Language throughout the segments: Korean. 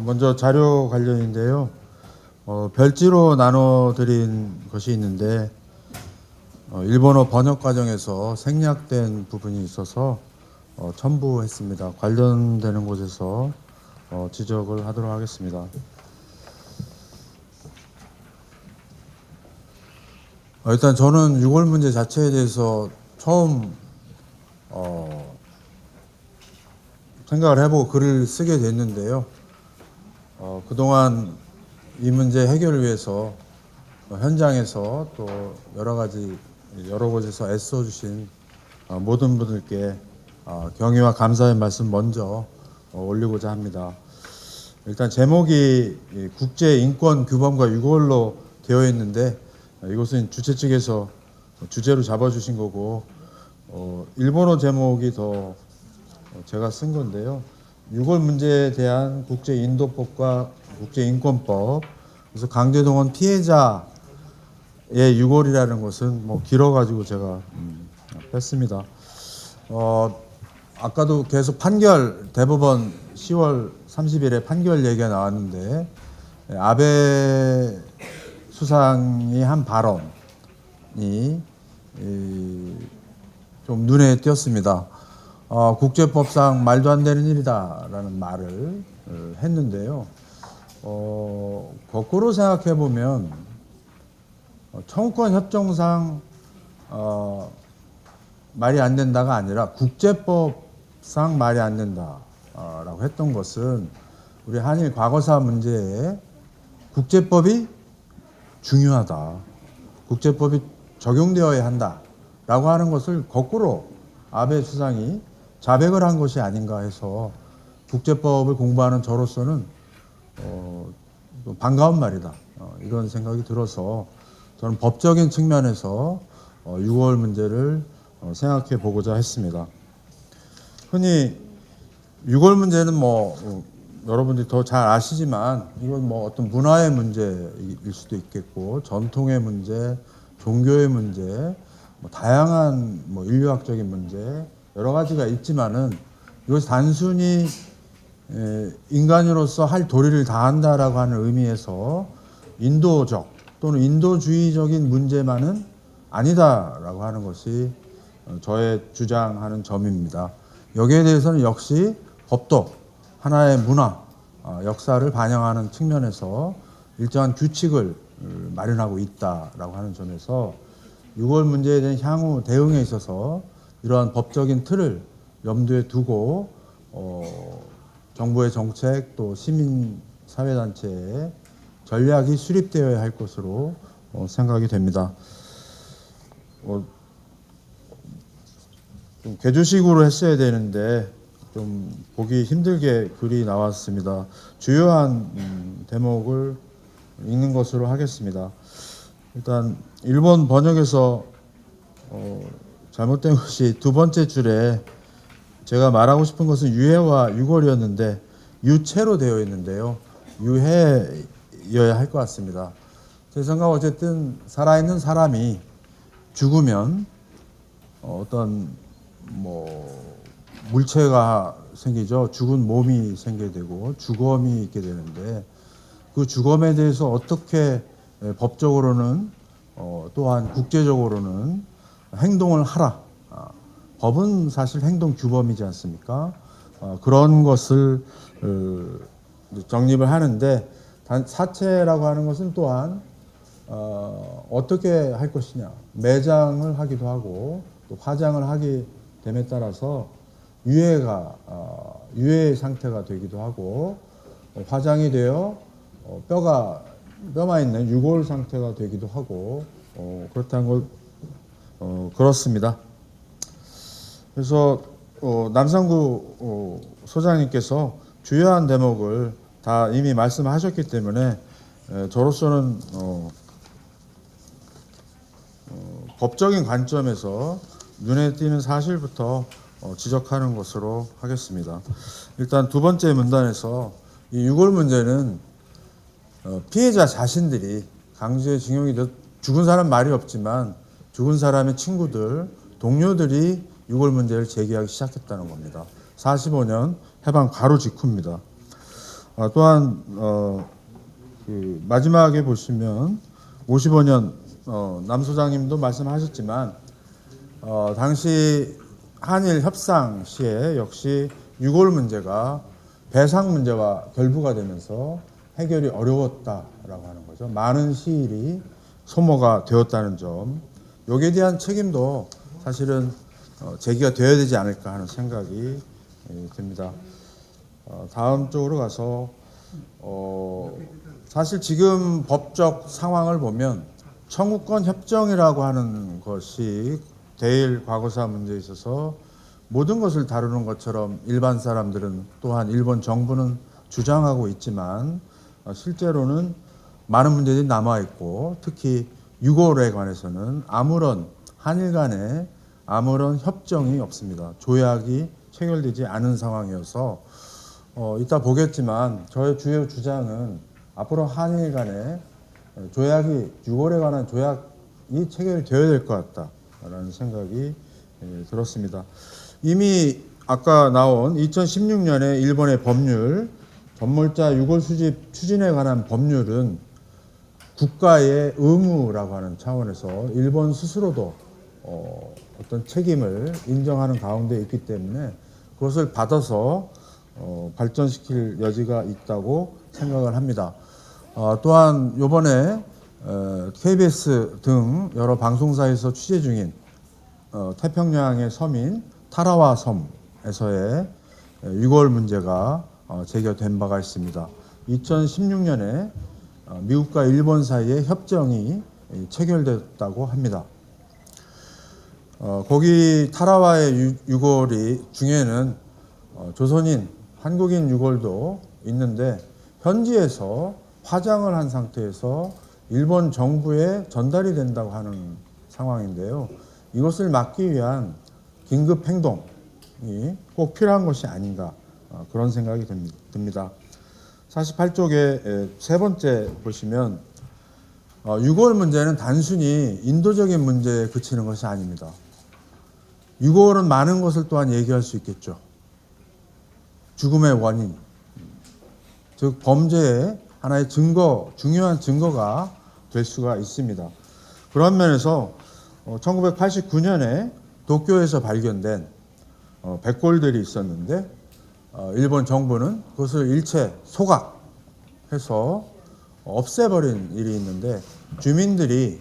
먼저 자료 관련인데요. 별지로 나눠드린 것이 있는데 일본어 번역 과정에서 생략된 부분이 있어서 첨부했습니다. 관련되는 곳에서 지적을 하도록 하겠습니다. 일단 저는 6월 문제 자체에 대해서 처음 생각을 해보고 글을 쓰게 됐는데요. 그동안 이 문제 해결을 위해서 현장에서 또 여러 곳에서 애써주신 모든 분들께 경의와 감사의 말씀 먼저 올리고자 합니다. 일단 제목이 국제인권규범과 6월로 되어 있는데 이것은 주최 측에서 주제로 잡아주신 거고 일본어 제목이 더 제가 쓴 건데요. 6월 문제에 대한 국제인도법과 국제인권법, 그래서 강제동원 피해자의 6월이라는 것은 뭐 길어가지고 제가 뺐습니다. 아까도 계속 판결, 대법원 10월 30일에 판결 얘기가 나왔는데 아베 수상이 한 발언이 좀 눈에 띄었습니다. 국제법상 말도 안 되는 일이다라는 말을 했는데요. 거꾸로 생각해 보면 청구권 협정상 말이 안 된다가 아니라 국제법상 말이 안 된다라고 했던 것은 우리 한일 과거사 문제에 국제법이 중요하다, 국제법이 적용되어야 한다라고 하는 것을 거꾸로 아베 수상이 자백을 한 것이 아닌가 해서 국제법을 공부하는 저로서는 반가운 말이다, 이런 생각이 들어서 저는 법적인 측면에서 6월 문제를 생각해 보고자 했습니다. 흔히 6월 문제는 여러분들이 더 잘 아시지만 이건 어떤 문화의 문제일 수도 있겠고 전통의 문제, 종교의 문제, 다양한 인류학적인 문제 여러 가지가 있지만은 이것이 단순히 인간으로서 할 도리를 다한다라고 하는 의미에서 인도적 또는 인도주의적인 문제만은 아니다라고 하는 것이 저의 주장하는 점입니다. 여기에 대해서는 역시 법도 하나의 문화, 역사를 반영하는 측면에서 일정한 규칙을 마련하고 있다라고 하는 점에서 6월 문제에 대한 향후 대응에 있어서 이러한 법적인 틀을 염두에 두고 정부의 정책 또 시민사회단체의 전략이 수립되어야 할 것으로 생각이 됩니다. 좀 개조식으로 했어야 되는데 좀 보기 힘들게 글이 나왔습니다. 주요한 대목을 읽는 것으로 하겠습니다. 일단 일본 번역에서 잘못된 것이 두 번째 줄에 제가 말하고 싶은 것은 유해와 유골이었는데 유체로 되어 있는데요. 유해여야 할 것 같습니다. 제 생각 어쨌든 살아있는 사람이 죽으면 어떤 물체가 생기죠. 죽은 몸이 생기게 되고 주검이 있게 되는데 그 주검에 대해서 어떻게 법적으로는 또한 국제적으로는 행동을 하라. 법은 사실 행동 규범이지 않습니까? 그런 것을 정립을 하는데 사체라고 하는 것은 또한 어떻게 할 것이냐, 매장을 하기도 하고 또 화장을 하게 됨에 따라서 유해의 상태가 되기도 하고 화장이 되어 뼈만 있는 유골 상태가 되기도 하고 그렇다는 걸 그렇습니다. 그래서 남상구 소장님께서 주요한 대목을 다 이미 말씀하셨기 때문에 저로서는 법적인 관점에서 눈에 띄는 사실부터 지적하는 것으로 하겠습니다. 일단 두 번째 문단에서 이 유골 문제는 피해자 자신들이 강제 징용이 죽은 사람 말이 없지만 죽은 사람의 친구들, 동료들이 유골 문제를 제기하기 시작했다는 겁니다. 45년 해방 바로 직후입니다. 또한 그 마지막에 보시면 55년 남 소장님도 말씀하셨지만 당시 한일 협상 시에 역시 유골 문제가 배상 문제와 결부가 되면서 해결이 어려웠다라고 하는 거죠. 많은 시일이 소모가 되었다는 점, 여기에 대한 책임도 사실은 제기가 되어야 되지 않을까 하는 생각이 듭니다. 다음 쪽으로 가서 사실 지금 법적 상황을 보면 청구권 협정이라고 하는 것이 대일 과거사 문제에 있어서 모든 것을 다루는 것처럼 일반 사람들은 또한 일본 정부는 주장하고 있지만 실제로는 많은 문제들이 남아있고 특히 유골에 관해서는 아무런 한일 간에 아무런 협정이 없습니다. 조약이 체결되지 않은 상황이어서 이따 보겠지만 저의 주요 주장은 앞으로 한일 간에 조약이 유골에 관한 조약이 체결되어야 될 것 같다라는 생각이 들었습니다. 이미 아까 나온 2016년에 일본의 법률 전몰자 유골 수집 추진에 관한 법률은 국가의 의무라고 하는 차원에서 일본 스스로도 어떤 책임을 인정하는 가운데 있기 때문에 그것을 받아서 발전시킬 여지가 있다고 생각을 합니다. 또한 이번에 KBS 등 여러 방송사에서 취재 중인 태평양의 섬인 타라와 섬에서의 유골 문제가 제기된 바가 있습니다. 2016년에 미국과 일본 사이에 협정이 체결됐다고 합니다. 거기 타라와의 유골이 중에는 조선인, 한국인 유골도 있는데 현지에서 화장을 한 상태에서 일본 정부에 전달이 된다고 하는 상황인데요. 이것을 막기 위한 긴급 행동이 꼭 필요한 것이 아닌가 그런 생각이 듭니다. 48쪽에 세 번째 보시면 유골 문제는 단순히 인도적인 문제에 그치는 것이 아닙니다. 유골은 많은 것을 또한 얘기할 수 있겠죠. 죽음의 원인, 즉 범죄의 하나의 증거, 중요한 증거가 될 수가 있습니다. 그런 면에서 1989년에 도쿄에서 발견된 백골들이 있었는데 일본 정부는 그것을 일체 소각해서 없애버린 일이 있는데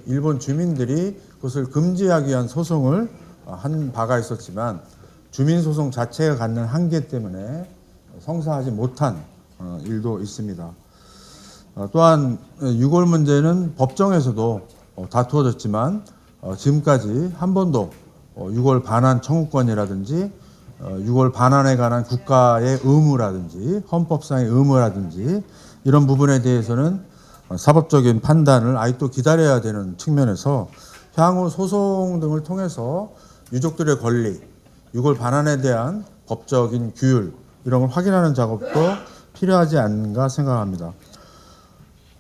일본 주민들이 그것을 금지하기 위한 소송을 한 바가 있었지만 주민소송 자체가 갖는 한계 때문에 성사하지 못한 일도 있습니다. 또한 유골 문제는 법정에서도 다투어졌지만 지금까지 한 번도 유골 반환 청구권이라든지 유골 반환에 관한 국가의 의무라든지 헌법상의 의무라든지 이런 부분에 대해서는 사법적인 판단을 아직도 기다려야 되는 측면에서 향후 소송 등을 통해서 유족들의 권리, 유골 반환에 대한 법적인 규율 이런 걸 확인하는 작업도 필요하지 않은가 생각합니다.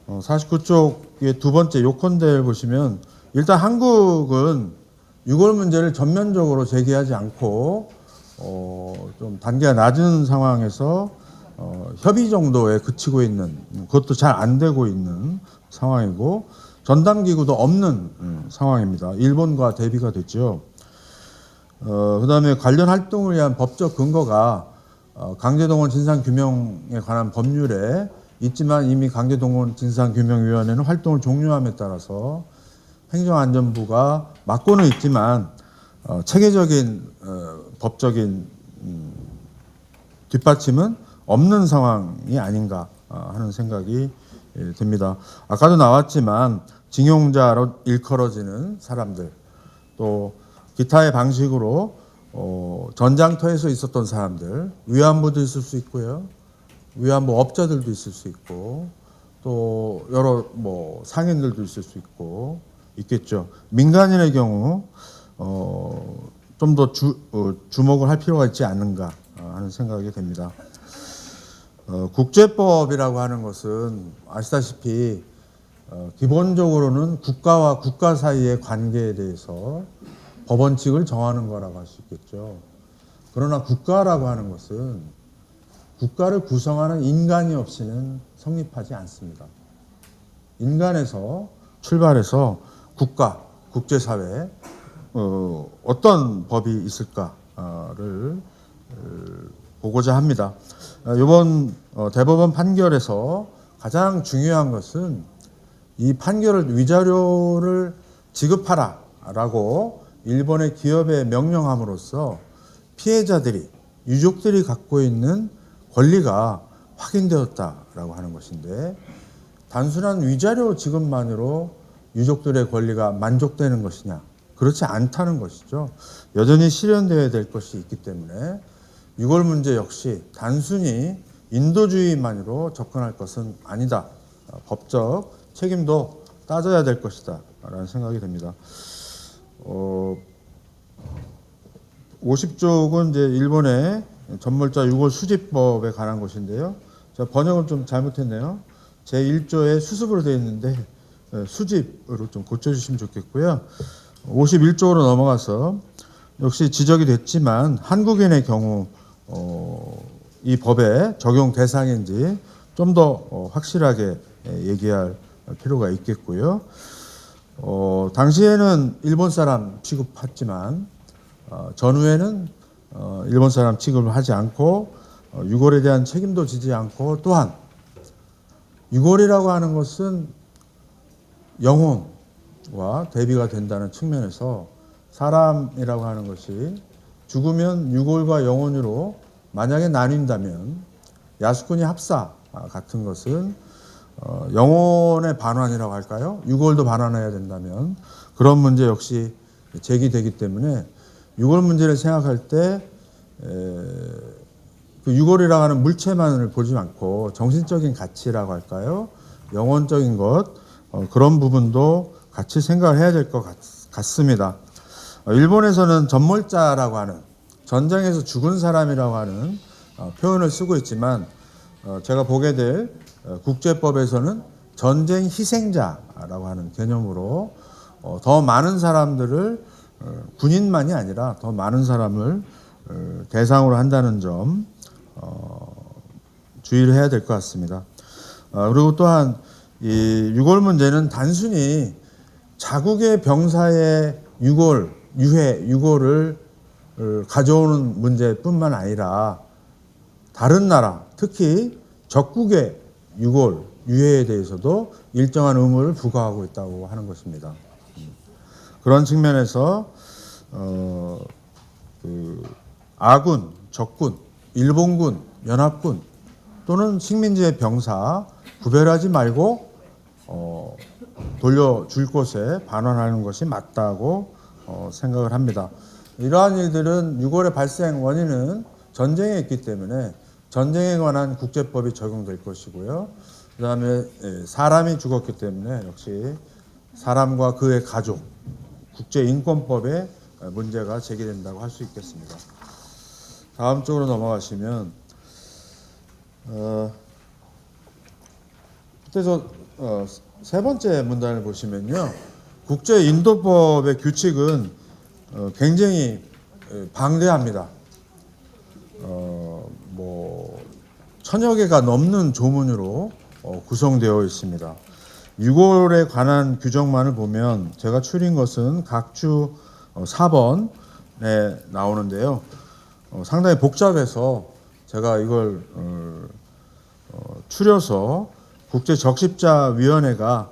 49쪽의 두 번째 요컨대를 보시면 일단 한국은 유골 문제를 전면적으로 제기하지 않고 좀 단계가 낮은 상황에서 협의 정도에 그치고 있는, 그것도 잘 안 되고 있는 상황이고 전담기구도 없는 상황입니다. 일본과 대비가 됐죠. 그다음에 관련 활동을 위한 법적 근거가 강제동원 진상규명에 관한 법률에 있지만 이미 강제동원 진상규명위원회는 활동을 종료함에 따라서 행정안전부가 맡고는 있지만 체계적인 법적인 뒷받침은 없는 상황이 아닌가 하는 생각이 듭니다. 아까도 나왔지만 징용자로 일컬어지는 사람들 또 기타의 방식으로 전장터에서 있었던 사람들 위안부도 있을 수 있고요. 위안부 업자들도 있을 수 있고 또 여러 뭐 상인들도 있을 수 있고 있겠죠. 민간인의 경우 좀 더 주목을 할 필요가 있지 않는가 하는 생각이 됩니다. 국제법이라고 하는 것은 아시다시피 기본적으로는 국가와 국가 사이의 관계에 대해서 법원칙을 정하는 거라고 할 수 있겠죠. 그러나 국가라고 하는 것은 국가를 구성하는 인간이 없이는 성립하지 않습니다. 인간에서 출발해서 국가, 국제사회 어떤 법이 있을까를 보고자 합니다. 이번 대법원 판결에서 가장 중요한 것은 이 판결을 위자료를 지급하라라고 일본의 기업에 명령함으로써 피해자들이 유족들이 갖고 있는 권리가 확인되었다라고 하는 것인데 단순한 위자료 지급만으로 유족들의 권리가 만족되는 것이냐? 그렇지 않다는 것이죠. 여전히 실현되어야 될 것이 있기 때문에 유골 문제 역시 단순히 인도주의만으로 접근할 것은 아니다. 법적 책임도 따져야 될 것이다 라는 생각이 듭니다. 50쪽은 이제 일본의 전몰자 유골 수집법에 관한 것인데요. 제가 번역을 좀 잘못했네요. 제1조에 수습으로 되어 있는데 수집으로 좀 고쳐주시면 좋겠고요. 51쪽으로 넘어가서 역시 지적이 됐지만 한국인의 경우 이 법의 적용 대상인지 좀 더 확실하게 얘기할 필요가 있겠고요. 당시에는 일본 사람 취급했지만 전후에는 일본 사람 취급을 하지 않고 유골에 대한 책임도 지지 않고 또한 유골이라고 하는 것은 영혼과 대비가 된다는 측면에서 사람이라고 하는 것이 죽으면 유골과 영혼으로 만약에 나뉜다면 야스쿠니 합사 같은 것은 영혼의 반환이라고 할까요? 유골도 반환해야 된다면 그런 문제 역시 제기되기 때문에 유골 문제를 생각할 때 그 유골이라고 하는 물체만을 보지 않고 정신적인 가치라고 할까요? 영혼적인 것 그런 부분도 같이 생각을 해야 될 것 같습니다. 일본에서는 전몰자라고 하는 전쟁에서 죽은 사람이라고 하는 표현을 쓰고 있지만 제가 보게 될 국제법에서는 전쟁 희생자라고 하는 개념으로 더 많은 사람들을 군인만이 아니라 더 많은 사람을 대상으로 한다는 점 주의를 해야 될 것 같습니다. 그리고 또한 이 유골 문제는 단순히 자국의 병사의 유골을 가져오는 문제뿐만 아니라 다른 나라, 특히 적국의 유해에 대해서도 일정한 의무를 부과하고 있다고 하는 것입니다. 그런 측면에서 아군, 적군, 일본군, 연합군 또는 식민지의 병사 구별하지 말고 돌려줄 곳에 반환하는 것이 맞다고 생각을 합니다. 이러한 일들은 유골의 발생 원인은 전쟁에 있기 때문에 전쟁에 관한 국제법이 적용될 것이고요. 그 다음에 사람이 죽었기 때문에 역시 사람과 그의 가족, 국제인권법에 문제가 제기된다고 할 수 있겠습니다. 다음 쪽으로 넘어가시면 그래서 세 번째 문단을 보시면요. 국제인도법의 규칙은 굉장히 방대합니다. 뭐 1000여 개가 넘는 조문으로 구성되어 있습니다. 유골에 관한 규정만을 보면 제가 추린 것은 각주 4번에 나오는데요. 상당히 복잡해서 제가 이걸 추려서 국제적십자위원회가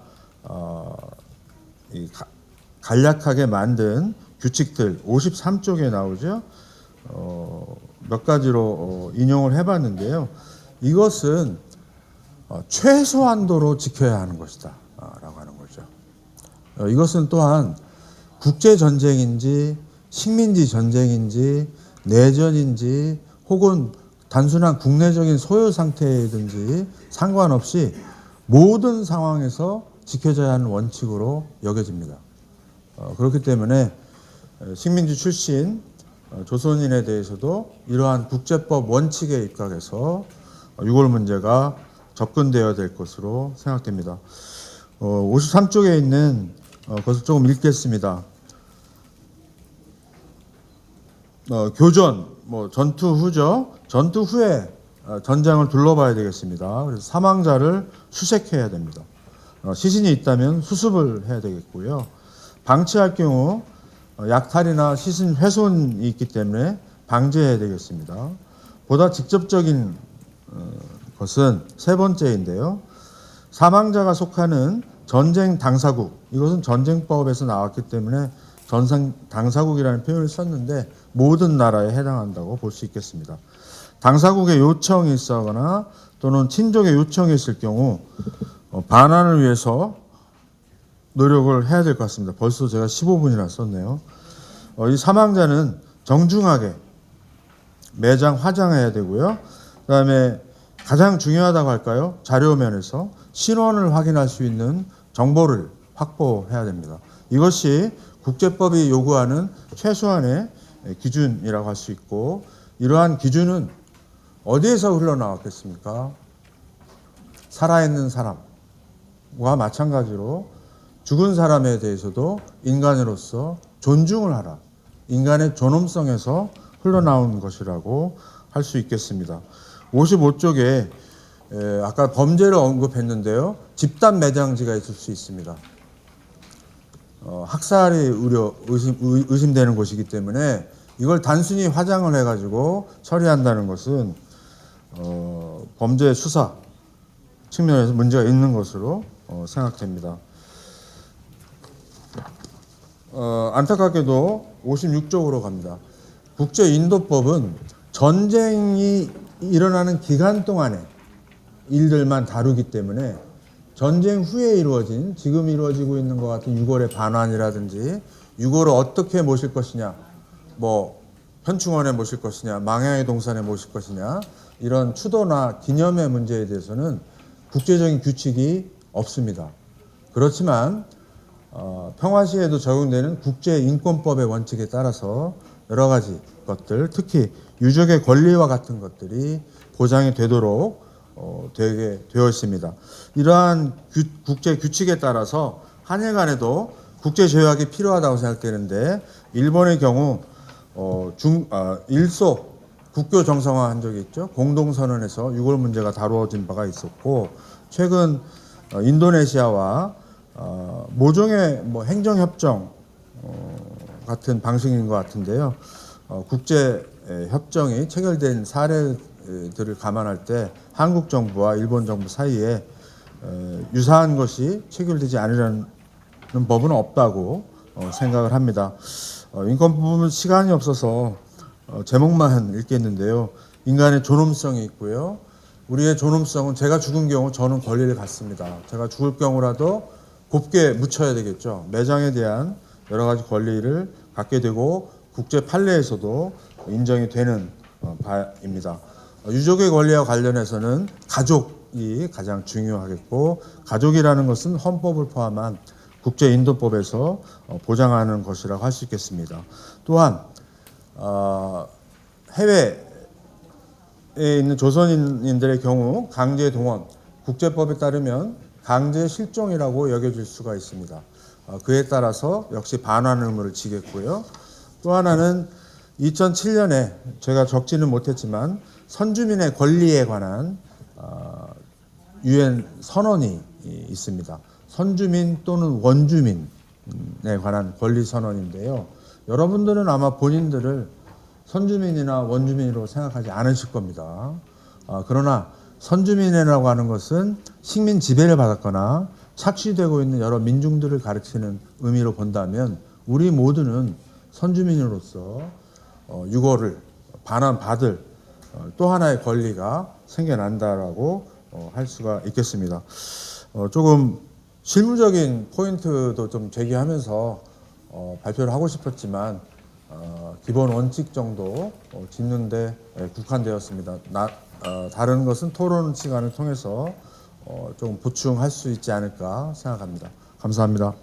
간략하게 만든 규칙들 53쪽에 나오죠. 몇 가지로 인용을 해봤는데요. 이것은 최소한도로 지켜야 하는 것이다 라고 하는 거죠. 이것은 또한 국제전쟁인지 식민지 전쟁인지 내전인지 혹은 단순한 국내적인 소요 상태이든지 상관없이 모든 상황에서 지켜져야 하는 원칙으로 여겨집니다. 그렇기 때문에 식민지 출신 조선인에 대해서도 이러한 국제법 원칙에 입각해서 유골 문제가 접근되어야 될 것으로 생각됩니다. 53쪽에 있는 것을 조금 읽겠습니다. 교전, 전투 후죠. 전투 후에 전장을 둘러봐야 되겠습니다. 그래서 사망자를 수색해야 됩니다. 시신이 있다면 수습을 해야 되겠고요. 방치할 경우 약탈이나 시신 훼손이 있기 때문에 방지해야 되겠습니다. 보다 직접적인 것은 세 번째인데요. 사망자가 속하는 전쟁 당사국, 이것은 전쟁법에서 나왔기 때문에 전쟁 당사국이라는 표현을 썼는데 모든 나라에 해당한다고 볼 수 있겠습니다. 당사국의 요청이 있거나 또는 친족의 요청이 있을 경우 반환을 위해서 노력을 해야 될 것 같습니다. 벌써 제가 15분이나 썼네요. 이 사망자는 정중하게 매장 화장해야 되고요. 그다음에 가장 중요하다고 할까요? 자료면에서 신원을 확인할 수 있는 정보를 확보해야 됩니다. 이것이 국제법이 요구하는 최소한의 기준이라고 할 수 있고, 이러한 기준은 어디에서 흘러나왔겠습니까? 살아있는 사람과 마찬가지로 죽은 사람에 대해서도 인간으로서 존중을 하라. 인간의 존엄성에서 흘러나온 것이라고 할 수 있겠습니다. 55쪽에 아까 범죄를 언급했는데요. 집단 매장지가 있을 수 있습니다. 학살이 의심되는 곳이기 때문에 이걸 단순히 화장을 해가지고 처리한다는 것은 범죄 수사 측면에서 문제가 있는 것으로 생각됩니다. 안타깝게도 56쪽으로 갑니다. 국제인도법은 전쟁이 일어나는 기간 동안의 일들만 다루기 때문에 전쟁 후에 이루어진, 지금 이루어지고 있는 것 같은 유골의 반환이라든지 유골을 어떻게 모실 것이냐, 현충원에 모실 것이냐, 망향의 동산에 모실 것이냐, 이런 추도나 기념의 문제에 대해서는 국제적인 규칙이 없습니다. 그렇지만 평화시에도 적용되는 국제인권법의 원칙에 따라서 여러 가지 것들, 특히 유족의 권리와 같은 것들이 보장이 되도록 되게 되어 있습니다. 이러한 국제 규칙에 따라서 한일 간에도 국제 조약이 필요하다고 생각되는데, 일본의 경우 일소 국교 정상화한 적이 있죠. 공동선언에서 유골 문제가 다루어진 바가 있었고, 최근 인도네시아와 모종의 행정협정 같은 방식인 것 같은데요. 국제 협정이 체결된 사례들을 감안할 때 한국 정부와 일본 정부 사이에 유사한 것이 체결되지 않으려는 법은 없다고 생각을 합니다. 인권 부분은 시간이 없어서 제목만 읽겠는데요. 인간의 존엄성이 있고요. 우리의 존엄성은 제가 죽은 경우 저는 권리를 갖습니다. 제가 죽을 경우라도 곱게 묻혀야 되겠죠. 매장에 대한 여러 가지 권리를 갖게 되고 국제 판례에서도 인정이 되는 바입니다. 유족의 권리와 관련해서는 가족이 가장 중요하겠고, 가족이라는 것은 헌법을 포함한 국제인도법에서 보장하는 것이라고 할 수 있겠습니다. 또한 해외에 있는 조선인들의 경우 강제 동원, 국제법에 따르면 강제 실종이라고 여겨질 수가 있습니다. 그에 따라서 역시 반환 의무를 지겠고요. 또 하나는 2007년에 제가 적지는 못했지만 선주민의 권리에 관한 유엔 선언이 있습니다. 선주민 또는 원주민에 관한 권리 선언인데요. 여러분들은 아마 본인들을 선주민이나 원주민으로 생각하지 않으실 겁니다. 그러나 선주민이라고 하는 것은 식민 지배를 받았거나 착취되고 있는 여러 민중들을 가르치는 의미로 본다면 우리 모두는 선주민으로서 유골을 반환받을 또 하나의 권리가 생겨난다라고 할 수가 있겠습니다. 조금 실무적인 포인트도 좀 제기하면서 발표를 하고 싶었지만 기본 원칙 정도 짓는데 국한되었습니다. 다른 것은 토론 시간을 통해서 좀 보충할 수 있지 않을까 생각합니다. 감사합니다.